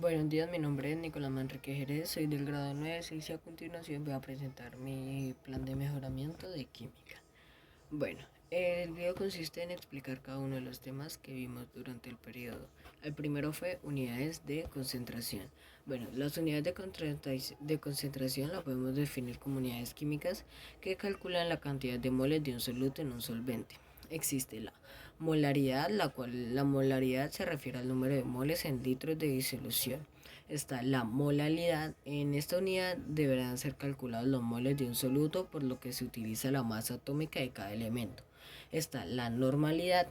Buenos días, mi nombre es Nicolás Manrique Jerez, soy del grado 9 y a continuación voy a presentar mi plan de mejoramiento de química. Bueno, el video consiste en explicar cada uno de los temas que vimos durante el periodo. El primero fue unidades de concentración. Bueno, las unidades de concentración las podemos definir como unidades químicas que calculan la cantidad de moles de un soluto en un solvente. Existe la molaridad, la molaridad se refiere al número de moles en litros de disolución. Está la molalidad. En esta unidad deberán ser calculados los moles de un soluto, por lo que se utiliza la masa atómica de cada elemento. Está la normalidad,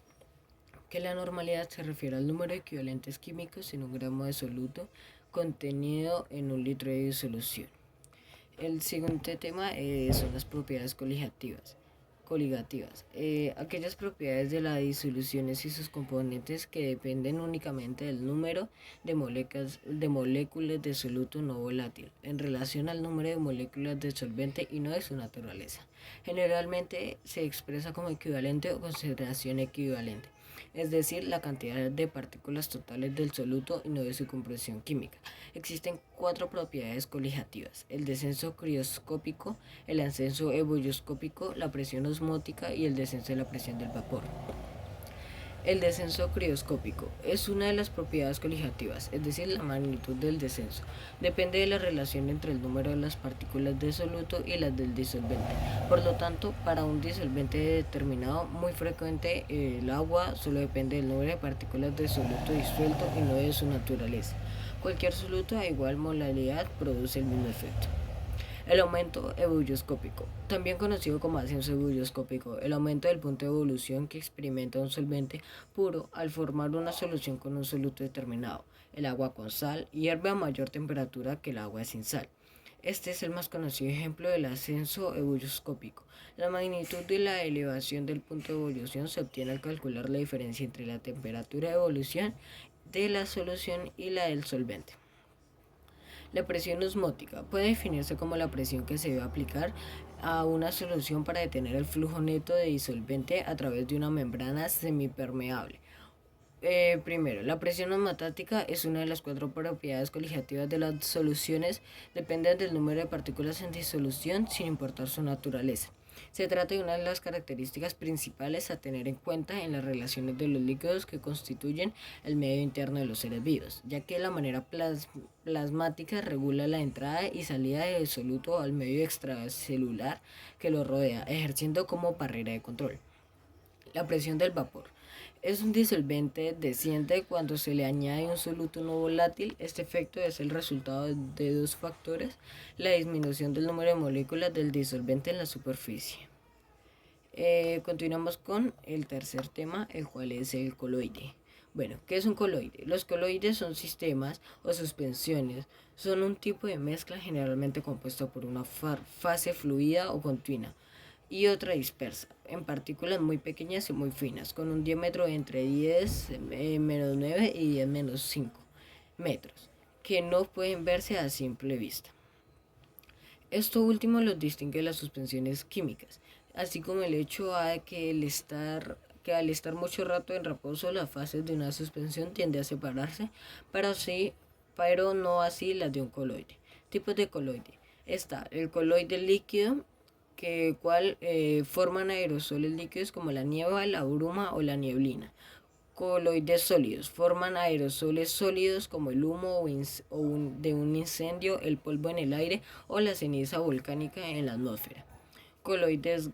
que la normalidad se refiere al número de equivalentes químicos en un gramo de soluto contenido en un litro de disolución. El siguiente tema son las propiedades coligativas. Aquellas propiedades de las disoluciones y sus componentes que dependen únicamente del número de moléculas de soluto no volátil en relación al número de moléculas de solvente y no de su naturaleza. Generalmente se expresa como equivalente o concentración equivalente, es decir, la cantidad de partículas totales del soluto y no de su compresión química. Existen 4 propiedades coligativas: el descenso crioscópico, el ascenso ebullioscópico, la presión osmótica y el descenso de la presión del vapor. El descenso crioscópico es una de las propiedades coligativas, es decir, la magnitud del descenso. Depende de la relación entre el número de las partículas de soluto y las del disolvente. Por lo tanto, para un disolvente determinado, muy frecuente, el agua solo depende del número de partículas de soluto disuelto y no de su naturaleza. Cualquier soluto a igual molaridad produce el mismo efecto. El aumento ebullioscópico, también conocido como ascenso ebullioscópico, el aumento del punto de ebullición que experimenta un solvente puro al formar una solución con un soluto determinado. El agua con sal hierve a mayor temperatura que el agua sin sal. Este es el más conocido ejemplo del ascenso ebullioscópico. La magnitud de la elevación del punto de ebullición se obtiene al calcular la diferencia entre la temperatura de ebullición de la solución y la del solvente. La presión osmótica puede definirse como la presión que se debe aplicar a una solución para detener el flujo neto de disolvente a través de una membrana semipermeable. Primero, la presión osmotática es una de las 4 propiedades coligativas de las soluciones. Depende del número de partículas en disolución sin importar su naturaleza. Se trata de una de las características principales a tener en cuenta en las relaciones de los líquidos que constituyen el medio interno de los seres vivos, ya que la manera plasmática regula la entrada y salida del soluto al medio extracelular que lo rodea, ejerciendo como barrera de control. La presión del vapor es un disolvente desciende cuando se le añade un soluto no volátil. Este efecto es el resultado de 2 factores: la disminución del número de moléculas del disolvente en la superficie. Continuamos con el tercer tema, el cual es el coloide. Bueno, ¿qué es un coloide? Los coloides son sistemas o suspensiones. Son un tipo de mezcla generalmente compuesta por una fase fluida o continua y otra dispersa, en partículas muy pequeñas y muy finas, con un diámetro entre 10-9 y 10-5 metros, que no pueden verse a simple vista. Esto último los distingue de las suspensiones químicas, así como el hecho de que al estar mucho rato en reposo, las fases de una suspensión tienden a separarse, pero no así las de un coloide. Tipos de coloide: está el coloide líquido, cual forman aerosoles líquidos como la nieve, la bruma o la nieblina. Coloides sólidos forman aerosoles sólidos como el humo de un incendio, el polvo en el aire o la ceniza volcánica en la atmósfera. Coloides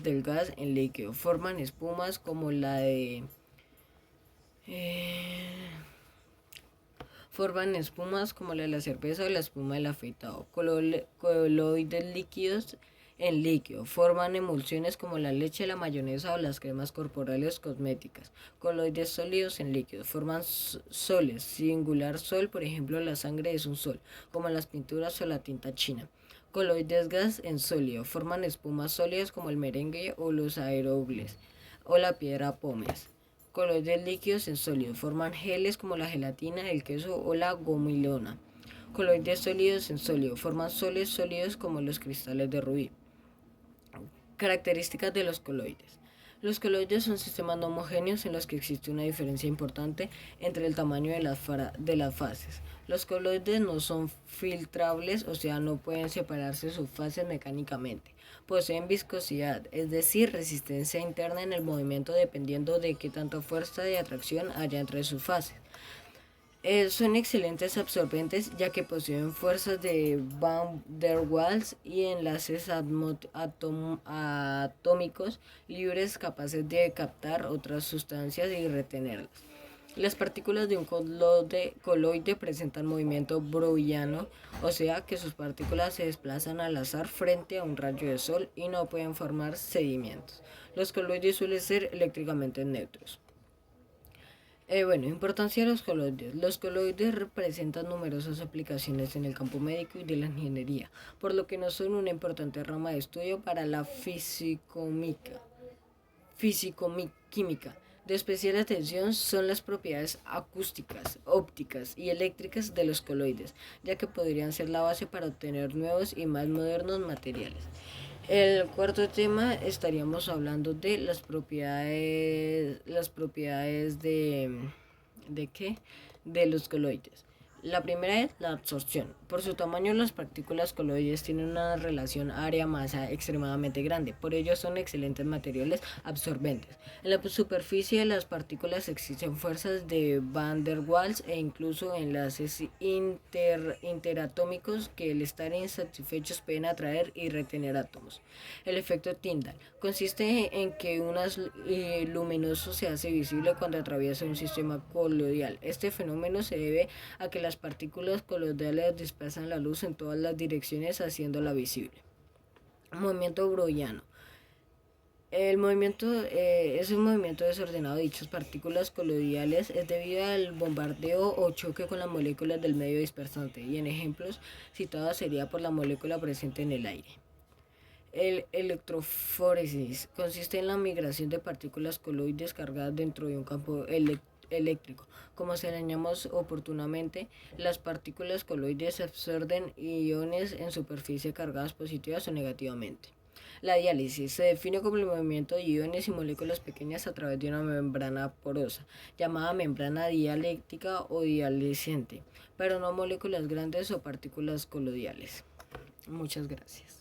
del gas en líquido forman espumas como la de la cerveza o la espuma del afeitado. Coloides líquidos en líquido forman emulsiones como la leche, la mayonesa o las cremas corporales cosméticas. Coloides sólidos en líquido forman soles, singular sol, por ejemplo la sangre es un sol, como las pinturas o la tinta china. Coloides gas en sólido forman espumas sólidas como el merengue o los aerosoles o la piedra pómez. Coloides líquidos en sólido forman geles como la gelatina, el queso o la gomilona. Coloides sólidos en sólido forman soles sólidos como los cristales de rubí. Características de los coloides. Los coloides son sistemas no homogéneos en los que existe una diferencia importante entre el tamaño de las fases. Los coloides no son filtrables, o sea, no pueden separarse sus fases mecánicamente. Poseen viscosidad, es decir, resistencia interna en el movimiento dependiendo de qué tanta fuerza de atracción haya entre sus fases. Son excelentes absorbentes ya que poseen fuerzas de Van der Waals y enlaces atómicos libres capaces de captar otras sustancias y retenerlas. Las partículas de un coloide presentan movimiento browniano, o sea que sus partículas se desplazan al azar frente a un rayo de sol y no pueden formar sedimentos. Los coloides suelen ser eléctricamente neutros. Importancia de los coloides. Los coloides representan numerosas aplicaciones en el campo médico y de la ingeniería, por lo que no son una importante rama de estudio para la fisicoquímica. De especial atención son las propiedades acústicas, ópticas y eléctricas de los coloides, ya que podrían ser la base para obtener nuevos y más modernos materiales. El cuarto tema estaríamos hablando de las propiedades ¿de qué? De los coloides. La primera es la absorción. Por su tamaño, las partículas coloides tienen una relación área-masa extremadamente grande. Por ello, son excelentes materiales absorbentes. En la superficie de las partículas existen fuerzas de Van der Waals e incluso enlaces interatómicos que al estar insatisfechos pueden atraer y retener átomos. El efecto Tyndall consiste en que un haz luminoso se hace visible cuando atraviesa un sistema coloidal. Este fenómeno se debe a que las partículas coloidales dispersan la luz en todas las direcciones haciéndola visible. Movimiento browniano. El movimiento es un movimiento desordenado de dichas partículas coloidales es debido al bombardeo o choque con las moléculas del medio dispersante y en ejemplos citados sería por la molécula presente en el aire. El electroforesis consiste en la migración de partículas coloides cargadas dentro de un campo eléctrico. Como señalamos oportunamente, las partículas coloides absorben iones en superficie cargadas positivas o negativamente. La diálisis se define como el movimiento de iones y moléculas pequeñas a través de una membrana porosa, llamada membrana dialéctica o dialescente, pero no moléculas grandes o partículas coloidales. Muchas gracias.